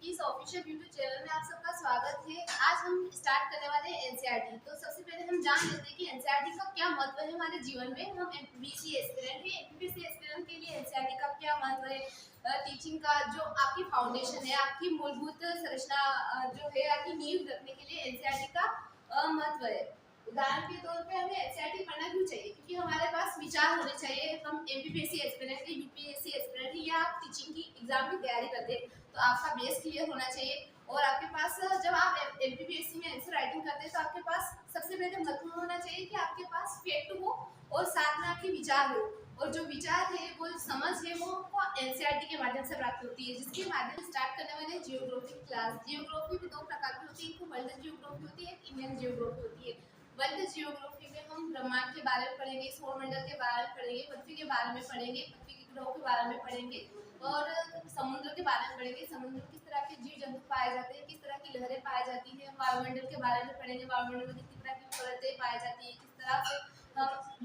की इस official YouTube channel में आप सबका स्वागत है। आज हम स्टार्ट करने वाले हैं एनसीईआरटी। तो सबसे पहले हम जान लेते हैं कि एनसीईआरटी का क्या महत्व है हमारे जीवन में। हम एमपीसी एस्पिरेंट हैं, एमपीसी एस्पिरेंट के लिए एनसीईआरटी का क्या महत्व है। टीचिंग का जो आपकी फाउंडेशन है, आपकी मूलभूत संरचना जो है, आपकी नींव रखने के लिए एनसीईआरटी का महत्व है। उदाहरण के तौर पे हमें एनसीईआरटी पढ़ना क्यों चाहिए, क्योंकि हमारे पास विचार होने चाहिए। हम एमपीसी एस्पिरेंट है, यूपीएससी एस्पिरेंट है, या आप टीचिंग की एग्जाम की तैयारी करते हैं तो आपका बेस क्लियर होना चाहिए। और आपके पास जब आप एमपीपीएससी में आंसर राइटिंग करते हैं तो आपके पास सबसे पहले महत्वपूर्ण होना चाहिए कि आपके पास फैक्ट हो और साथ में आपके विचार हो। और जो विचार है, वो समझ है, वो एनसीईआरटी के माध्यम से प्राप्त होती है, जिसके माध्यम से स्टार्ट करने वाले जियोग्राफी क्लास। जियोग्राफी भी दो प्रकार की होती है, एक वर्ल्ड जियोग्राफी होती है, एक इंडियन जियोग्राफी होती है। वर्ल्ड जियोग्राफी में हम ब्रह्मांड के बारे में पढ़ेंगे, सौरमंडल के बारे में पढ़ेंगे, पृथ्वी के बारे में पढ़ेंगे, पृथ्वी के ग्रहों के बारे में पढ़ेंगे और समुद्र के बारे में पढ़ेंगे। समुद्र में किस तरह के जीव जंतु पाए जाते हैं, किस तरह की लहरें पाई जाती हैं। वायुमंडल के बारे में पढ़ेंगे, वायुमंडल में किस तरह की परतें पाई जाती है, किस तरह से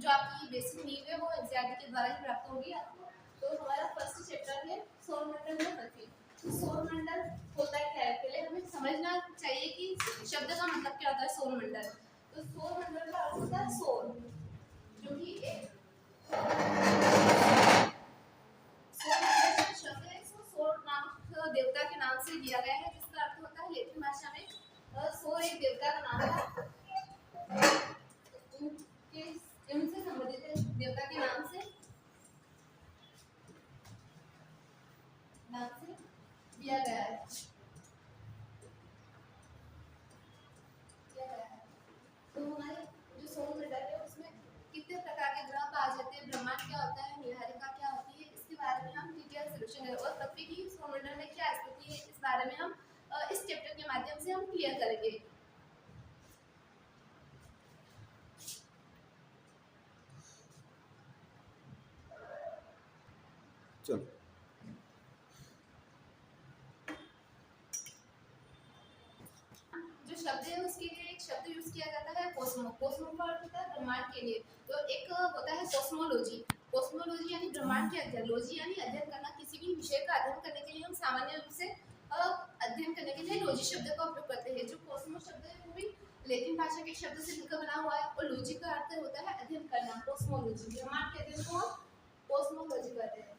जो आपकी बेसिक नींव है वो एनसीईआरटी के द्वारा ही प्राप्त होगी आपको। तो हमारा फर्स्ट चैप्टर है सौरमंडल में पृथ्वी। तो सौरमंडल होता है क्या है, पहले हमें समझना चाहिए कि शब्द का मतलब क्या होता है सौरमंडल। तो सौरमंडल का अर्थ होता है सौर, जो कि एक शब्द है, इसको सौर नामक देवता के नाम से दिया गया है, जिसका अर्थ होता है लैटिन भाषा में सौर एक देवता का नाम था। उनसे संबंधित है, देवता के नाम से दिया गया है। तो हमारे जो सौरमंडल है उसमें कितने प्रकार के ग्रह पाए जाते हैं, ब्रह्मांड क्या होता है, नीहारिका क्या होती है, इसके बारे में हम डिटेल सॉल्यूशन करेंगे। और पृथ्वी की सौरमंडल में क्या स्थिति है, इस बारे में हम इस चैप्टर के माध्यम से हम क्लियर करेंगे। चलो जो शब्द है उसके लिए एक शब्द यूज किया जाता है कोस्मो। कोस्मो का अर्थ होता है ब्रह्मांड के लिए। तो एक होता है कोस्मोलॉजी। कोस्मोलॉजी यानी ब्रह्मांड के अध्ययन, लॉजी यानी अध्ययन करना। किसी भी विषय का अध्ययन करने के लिए हम सामान्य रूप से अध्ययन करने के लिए लॉजी शब्द का उपयोग करते हैं। जो कोस्मो शब्द है वो भी लैटिन भाषा के शब्द से मिलकर बना हुआ है और लॉजी का अर्थ होता है अध्ययन करना। कोस्मोलॉजी, ब्रह्मांड के अध्ययन को कोस्मोलॉजी कहते हैं।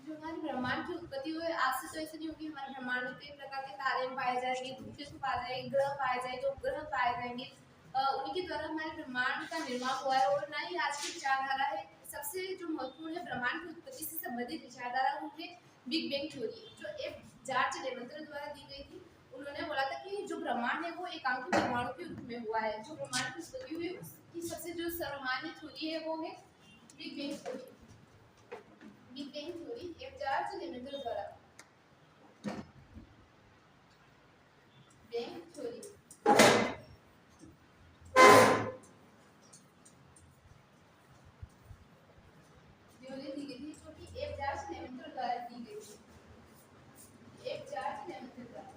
जो हमारे ब्रह्मांड की उत्पत्ति हुई, आज से तो ऐसे नहीं होगी। हमारे ब्रह्मांड में कई प्रकार के तारे पाए जाएंगे, धूमकेतु पाए जाएंगे, ग्रह पाए जाएंगे, उपग्रह पाए जाएंगे। उन्हीं के द्वारा हमारे ब्रह्मांड का निर्माण हुआ है। और ना ही आज की विचारधारा है, सबसे जो महत्वपूर्ण है ब्रह्मांड की उत्पत्ति से संबंधित विचारधारा वो है बिग बैंग थ्योरी, जो एक जॉर्ज लेवेंटर द्वारा दी गई थी। उन्होंने बोला था कि जो ब्रह्मांड है वो एकांकी परमाणु के रूप में हुआ है। जो ब्रह्मांड की उत्पत्ति हुई उसकी सबसे जो सामान्य थ्योरी है वो है big bang theory. Big bang theory एक जॉर्ज लेवेंटर द्वारा बैंग थ्योरी दी गई थी, जो कि एक जॉर्ज लेवेंटर द्वारा दी गई थी। एक जॉर्ज लेवेंटर द्वारा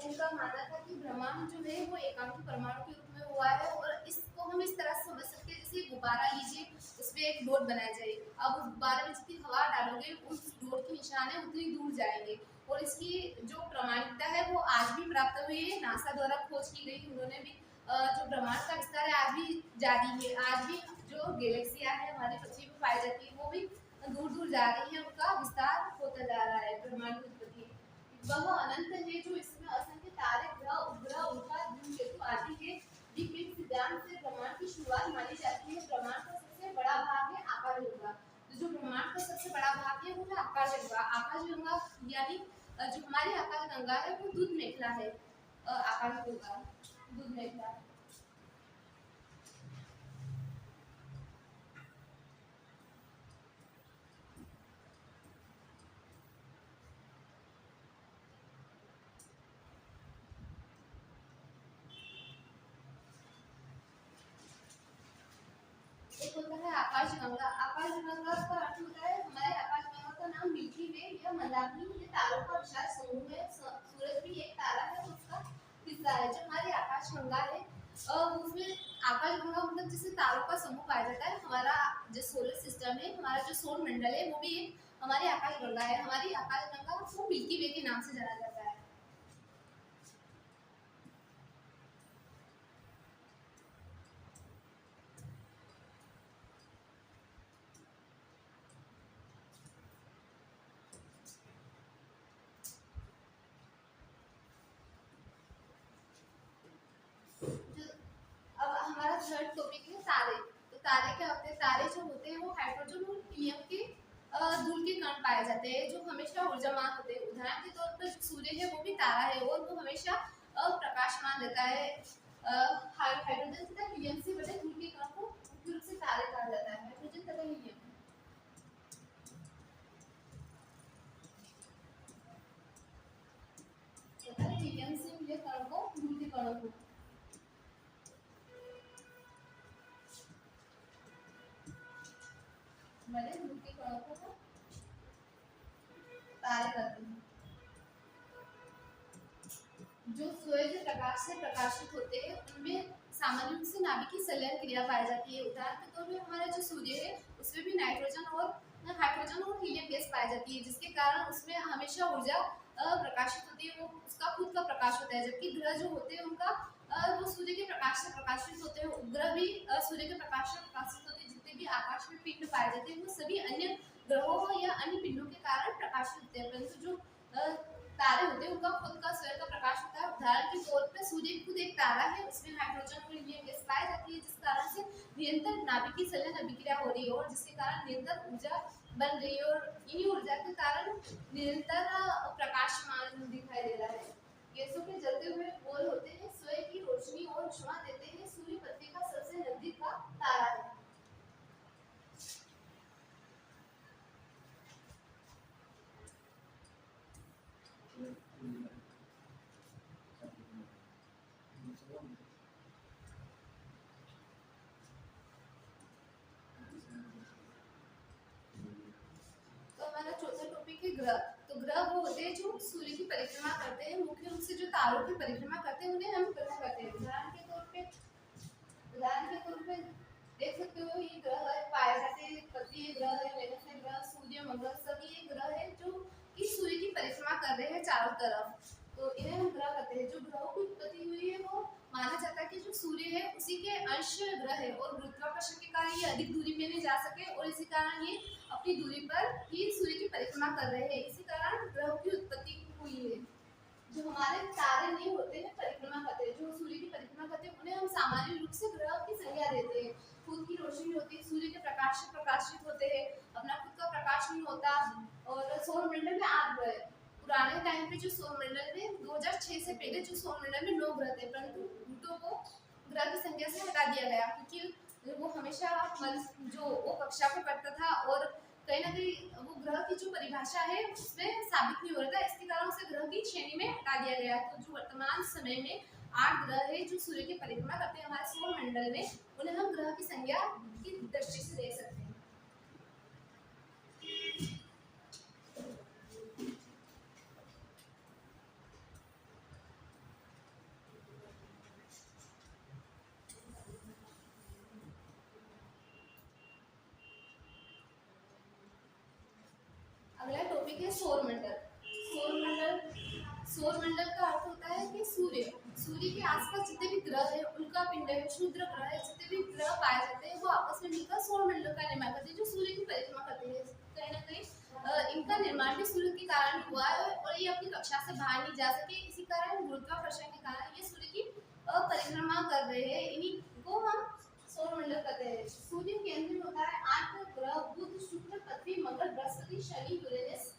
उनका मानना था कि ब्रह्मांड जो है वो एकांकी परमाणु के रूप में हुआ है। और इसको हम इस तरह से समझ सकते हैं, जैसे गुब्बारा लीजिए, उसमें एक डॉट बनाया जाए। अब उस गुब्बारे में जितनी हवा डालोगे उस डॉट के निशान है उतनी दूर जाएंगे। और इसकी जो प्रामाणिकता है वो आज भी प्राप्त हुई है, नासा द्वारा खोज की गई। उन्होंने भी जो ब्रह्मांड का विस्तार है आज भी जारी है। आज भी जो गैलेक्सियां है हमारी पृथ्वी पर पाई जाती है वो भी दूर दूर जा रही है, उनका विस्तार होता जा रहा है। ब्रह्मांड की उत्पत्ति वह अनंत है जो इसमें असंख्य तारे, ग्रह, उपग्रह, उल्का, धूमकेतु आदि है। बिग बैंग सिद्धांत से ब्रह्मांड की शुरुआत मानी जाती है। ब्रह्मांड का सबसे बड़ा भाग है आकाशगंगा। तो जो ब्रह्मांड का सबसे बड़ा भाग है वो है आकाशगंगा। आकाशगंगा यानी जो हमारी आकाशगंगा है वो दूध मेखला है। आकाशगंगा दूध मेखला। एक होता है आकाशगंगा। आकाशगंगा का अर्थ होता है, हमारे आकाशगंगा का नाम मिल्की वे या मंदाकिनी, ये तारों का विशाल समूह है। सूरज सूरज भी एक तारा है, उसका हिस्सा है। जो हमारी आकाशगंगा है उसमें आकाशगंगा मतलब जिससे तारों का समूह पाया जाता है। हमारा जो सोलर सिस्टम है, हमारा जो सौर मंडल है, वो भी एक हमारी आकाशगंगा है। हमारी आकाशगंगा को मिल्की वे के नाम से जाना जाता है। अब हमारा थर्ड टॉपिक है तारे। तो तारे क्या होते हैं? तारे जो होते हैं वो हाइड्रोजन और हीलियम के धूल के कण पाए जाते हैं जो हमेशा ऊर्जावान होते हैं। उदाहरण के तौर पर सूर्य है वो भी तारा है और वो हमेशा प्रकाशमान रहता है। हाइड्रोजन तथा हीलियम से बने धूल के कण को मुख्य रूप से तारे कहा जाता है। हाइड्रोजन तथा हीलियम हीलियम से मिले कण को धूल के कणों को बने धूल के कणों को तारे कहते हैं। जो सूर्य प्रकाश से प्रकाशित होते हैं उनमें सामान्य रूप से नाभिकीय संलयन क्रिया पाई जाती है। उदाहरण के तौर पर हमारा जो सूर्य है उसमें भी नाइट्रोजन और हाइड्रोजन और हीलियम गैस पाई जाती है, जिसके कारण उसमें हमेशा ऊर्जा प्रकाशित होती है। वो उसका खुद का प्रकाश होता है। जबकि ग्रह जो होते हैं उनका वो सूर्य के प्रकाश से प्रकाशित होते हैं। उपग्रह भी सूर्य के प्रकाश से प्रकाशित होते हैं। जितने भी आकाश में पिंड पाए जाते हैं वो सभी अन्य ग्रहों या अन्य पिंडों के कारण प्रकाशित होते हैं। परंतु जो तारे होते हैं उनका खुद का स्वयं का प्रकाश होता है। उदाहरण के तौर पर सूर्य खुद एक तारा है, उसमें हाइड्रोजन और हीलियम गैस पाई जाती है, जिस कारण से निरंतर नाभिकीय संलयन अभिक्रिया हो रही है और जिसके कारण निरंतर ऊर्जा बन रही है और इन्हीं ऊर्जा के कारण निरंतर प्रकाशमान दिखाई दे रहा है। गैसों के जलते हुए गोल होते हैं, स्वयं की रोशनी और ऊष्मा देते हैं। सूर्य पृथ्वी का सबसे नजदीक का तारा है। ग्रह। तो ग्रह वो होते हैं जो सूर्य की परिक्रमा करते हैं। मुख्य रूप से जो तारों की परिक्रमा करते हैं उन्हें हम ग्रह कहते हैं। उदाहरण के तौर पे देख सकते हो ये ग्रह पाए जाते हैं। पृथ्वी ग्रह है, वेनस ग्रह, सूर्य, मंगल, सभी ये ग्रह है जो कि सूर्य की परिक्रमा कर रहे हैं चारों तरफ। तो इन्हें हम ग्रह कहते हैं। जो ग्रहों की उत्पत्ति हुई है वो माना जाता है कि जो सूर्य है उसी के अंश ग्रह है और गुरुत्वाकर्षण के कारण ये अधिक दूरी में नहीं जा सके और इसी कारण ये अपनी दूरी पर ही सूर्य की परिक्रमा कर रहे हैं। इसी कारण ग्रहों की उत्पत्ति हुई है। जो हमारे तारे नहीं होते हैं परिक्रमा करते हैं, जो सूर्य की परिक्रमा करते हैं, उन्हें हम सामान्य रूप से ग्रह की संज्ञा देते हैं। खुद की रोशनी होती है, सूर्य के प्रकाश से प्रकाशित होते हैं, अपना खुद का प्रकाश नहीं होता। और सौर मंडल में 8 ग्रह। पुराने टाइम पे जो सौर मंडल में 2006 से पहले जो सौर मंडल में 9 ग्रह थे, परंतु प्लूटो को ग्रह की संख्या से हटा दिया गया क्योंकि वो हमेशा जो वो कक्षा पे पड़ता था और कहीं ना कहीं वो ग्रह की जो परिभाषा है उसमें साबित नहीं हो रहा था। इसके कारण उसे ग्रह की श्रेणी में हटा दिया गया। तो जो वर्तमान समय में 8 ग्रह है जो सूर्य की परिक्रमा करते हैं हमारे सौर मंडल में, उन्हें हम ग्रह की संज्ञा की दृष्टि से देख सकते हैं। अगला टॉपिक है सौर मंडल। सौर मंडल का अर्थ होता है कि सूर्य के आसपास जितने भी ग्रह हैं उनका पिंड है, क्षुद्र ग्रह है, जितने भी ग्रह पाए जाते हैं वो आपस में मिलकर सौर मंडल का निर्माण करते हैं जो सूर्य की परिक्रमा करते हैं। कहीं ना कहीं इनका निर्माण भी सूर्य के कारण हुआ है और ये अपनी कक्षा से बाहर नहीं जा सके। इसी कारण गुरुत्वाकर्षण के कारण ये सूर्य की परिक्रमा कर रहे हैं। इन्हीं को हम सौर मंडल कहते हैं। सूर्य के केंद्र में होता है 8 ग्रह, बुध, शुक्र, पृथ्वी, मंगल, बृहस्पति, शनि, यूरेनस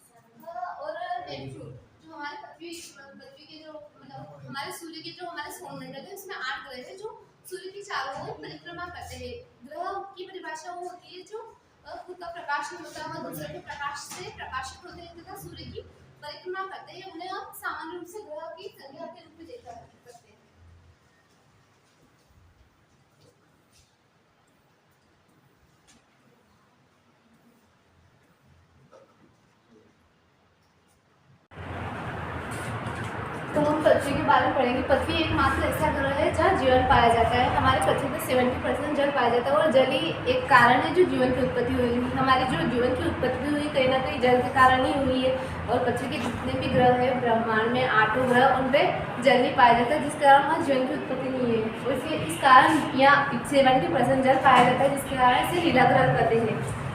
और नेपच्यून। जो हमारे पृथ्वी के जो मतलब हमारे सूर्य के जो हमारे सौर मंडल है उसमें 8 ग्रह है जो सूर्य की चारों ओर परिक्रमा करते हैं। ग्रह की परिभाषा वो होती है जो खुद का प्रकाश नहीं होता, वह दूसरे के प्रकाश से प्रकाशित होते हैं तथा सूर्य की परिक्रमा करते हैं। उन्हें हम सामान्य रूप से ग्रह की संज्ञा के रूप में देखा करते हैं। बारे में पढ़ेंगे। पृथ्वी एकमात्र ऐसा ग्रह है जहाँ जीवन पाया जाता है। हमारे पृथ्वी पर 70% जल पाया जाता है और जल ही एक कारण है जो जीवन की उत्पत्ति हुई। हमारी जो जीवन की उत्पत्ति हुई कहीं ना कहीं जल के कारण ही हुई है। और पृथ्वी के जितने भी ग्रह हैं ब्रह्मांड में 8 ग्रह, उन पर जल नहीं पाया जाता है, जिस कारण वहाँ जीवन की उत्पत्ति नहीं है। और इसलिए इस कारण यहाँ 70% जल पाया जाता है, जिसके कारण इसे नीला ग्रह कहते हैं।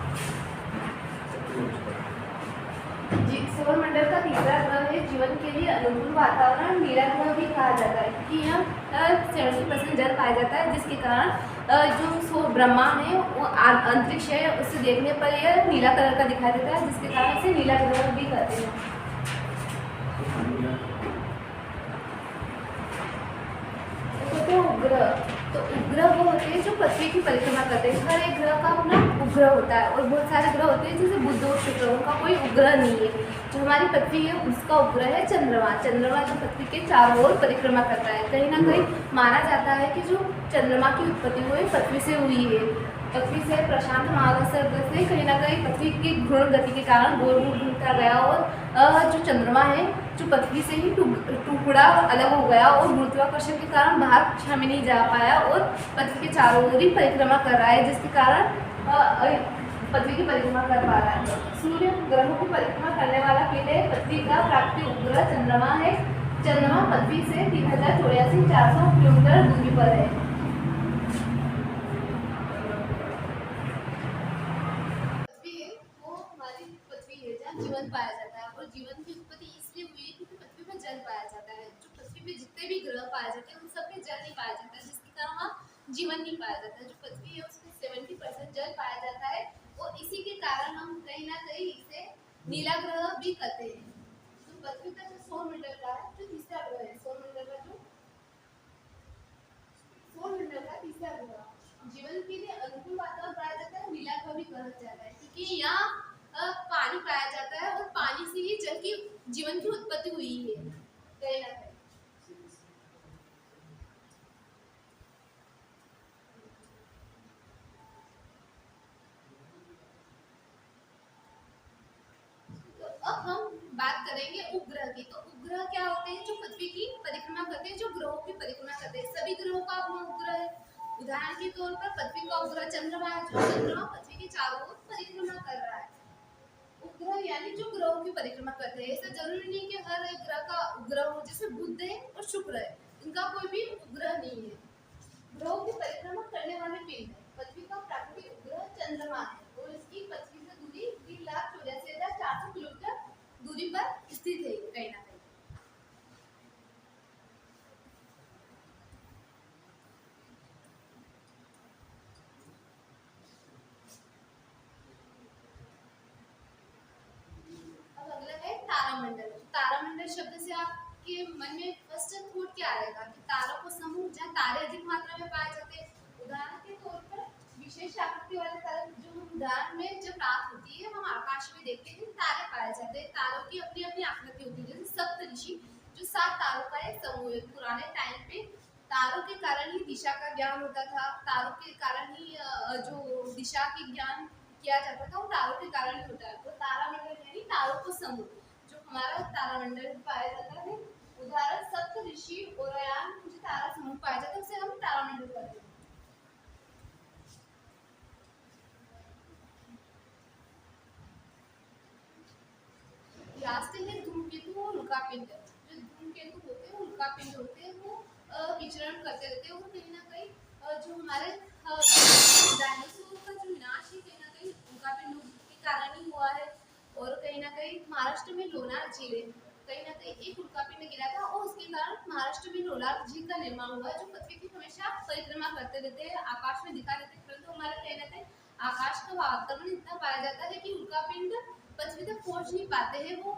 सौरमंडल का तीसरा ग्रह है जीवन के लिए अनुकूल वातावरण, नीला ग्रह भी कहा जाता है, क्योंकि यहाँ 70% जल पाया जाता है, जिसके कारण जो ब्रह्मांड है वो अंतरिक्ष है, उसे देखने पर यह नीला कलर का दिखाई देता है, जिसके कारण इसे नीला ग्रह भी कहते हैं। उपग्रह, तो उपग्रह वो होते हैं जो पृथ्वी की परिक्रमा करते हैं। हर एक ग्रह का अपना उपग्रह होता है और बहुत सारे ग्रह होते हैं जैसे बुध और शुक्र, उनका कोई उपग्रह नहीं है। जो हमारी पृथ्वी है उसका उपग्रह है चंद्रमा। चंद्रमा जो पृथ्वी के चारों ओर परिक्रमा करता है। कहीं ना कहीं माना जाता है कि जो चंद्रमा की उत्पत्ति हुई पृथ्वी से हुई है। पृथ्वी से प्रशांत महासागर से कहीं ना कहीं पृथ्वी की घूर्ण गति के कारण गोल गोल घूमता गया और जो चंद्रमा है जो पृथ्वी से ही टुकड़ा अलग हो गया और गुरुत्वाकर्षण के कारण बाहर कक्षा में नहीं जा पाया और पृथ्वी के चारों ओर ही परिक्रमा कर रहा है, जिसके कारण पृथ्वी की परिक्रमा कर पा रहा है। सूर्य ग्रहों की परिक्रमा करने वाला पिंड है। पृथ्वी का प्राकृतिक उपग्रह चंद्रमा है। चंद्रमा पृथ्वी से 3084 किलोमीटर दूरी पर है। जीवन पाया जाता है और जीवन की उत्पत्ति इसलिए हुई है क्योंकि पृथ्वी पर जल पाया जाता है। जो पृथ्वी पे जितने भी ग्रह पाए जाते हैं उन सब में जल नहीं पाया जाता है, जिसके कारण वहाँ जीवन नहीं पाया जाता है। जो पृथ्वी है उसमें 70% जल पाया जाता है और इसी के कारण हम कहीं ना कहीं इसे नीला ग्रह भी कहते हैं। तो पृथ्वी का जो सौरमंडल का है जो तीसरा ग्रह है, सौरमंडल का तीसरा ग्रह जीवन के लिए अनुकूल वातावरण पाया जाता है, नीला ग्रह भी कहा जाता है, क्योंकि यहाँ पानी पाया जाता है और पानी से ही जल की जीवन की उत्पत्ति हुई है कहीं ना कहीं। तो अब हम बात करेंगे उपग्रह की। तो उपग्रह क्या होते हैं? जो पृथ्वी की परिक्रमा करते हैं, जो ग्रहों की परिक्रमा करते हैं। सभी ग्रहों का अपना उपग्रह है। उदाहरण के तौर पर पृथ्वी का उपग्रह चंद्रमा है, जो चंद्रमा पृथ्वी के चारों ओर परिक्रमा कर रहा है। उपग्रह यानी जो ग्रहों की परिक्रमा करते हैं। ऐसा जरूरी नहीं कि हर एक ग्रह का उपग्रह हो, जैसे बुध है और शुक्र है, इनका कोई भी उपग्रह नहीं है। ग्रहों की परिक्रमा करने वाले पिंड है। पृथ्वी का प्राकृतिक उपग्रह चंद्रमा है और इसकी पृथ्वी से दूरी 3,84,400 किलोमीटर दूरी पर स्थित है कहीं ना कहीं। तारामंडल शब्द से आपके मन में फर्स्ट थॉट क्या आएगा कि तारों को समूह जहाँ तारे अधिक मात्रा में पाए जाते हैं। उदाहरण के तौर पर विशेष आकृति वाले तारे जो हम उदाहरण में जब रात होती है हम आकाश में देखते हैं तारे पाए जाते हैं। तारों की अपनी अपनी आकृति होती है, जैसे सप्तऋषि जो 7 तारों का एक समूह है। पुराने टाइम पे तारों के कारण ही दिशा का ज्ञान होता था, तारों के कारण ही जो दिशा की ज्ञान किया जाता था वो तारों के कारण ही होता है। तो तारामंडल यानी तारों को समूह हमारा तारामंडल पाया जाता है। उदाहरण सप्तऋषि ओरायन जो तारा समूह पाया जाता है उसे हम तारामंडल कहते हैं। लास्ट है धूमकेतु और उल्कापिंड। जो धूमकेतु होते हैं उल्कापिंड होते हैं वो विचरण करते रहते हैं और कहीं ना कहीं जो हमारे डायनासोर का जो विनाश है कहीं ना कहीं उल्कापिंड के कारण ही हुआ है। और कहीं ना कहीं महाराष्ट्र में लोनार झील है, कहीं ना कहीं एक उल्कापिंड गिरा था और उसके कारण महाराष्ट्र में लोनार झील का निर्माण हुआ, जो पृथ्वी की हमेशा परिक्रमा करते रहते हैं, आकाश में दिखा रहते हैं। परंतु हमारे कहीं ना कहीं आकाश का वातावरण इतना पाया जाता है कि उल्कापिंड पृथ्वी तक पहुंच नहीं पाते हैं, वो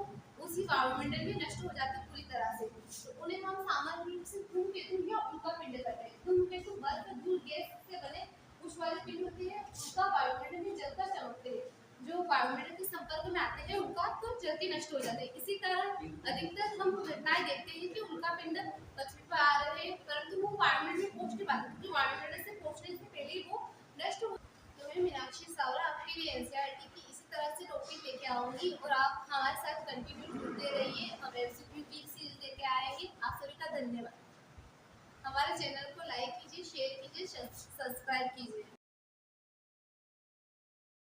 उसी वायुमंडल में नष्ट हो जाते हैं पूरी तरह से। तो उन्हें हम सामान्य रूप से धूमकेतु या उल्कापिंड कहते हैं। धूमकेतु बर्फ धूल गैस से बने उस वाले पिंड होते हैं, उनका वायुमंडल में जलकर चमकते हैं। जो वायुमंडल के संपर्क में आते हैं उनका तो जल के नष्ट हो जाते हैं। इसी कारण अधिकतर हम घटनाएं देखते हैं कि उल्कापिंड पृथ्वी पर आ रहे हैं परंतु वो वायुमंडल में पहुंच नहीं पाते, क्योंकि वायुमंडल से पहुंचने से पहले वो नष्ट हो। तो मैं मीनाक्षी सावरा आपके लिए एनसीईआरटी की इसी तरह से टॉपिक लेके आऊंगी और आप हमारे साथ कंटिन्यू जुड़ते रहिए। हम एमसीक्यू की सीरीज लेके आएंगे। आप सभी का धन्यवाद। धन्यवाद। हमारे चैनल को लाइक कीजिए, शेयर कीजिए, सब्सक्राइब कीजिए।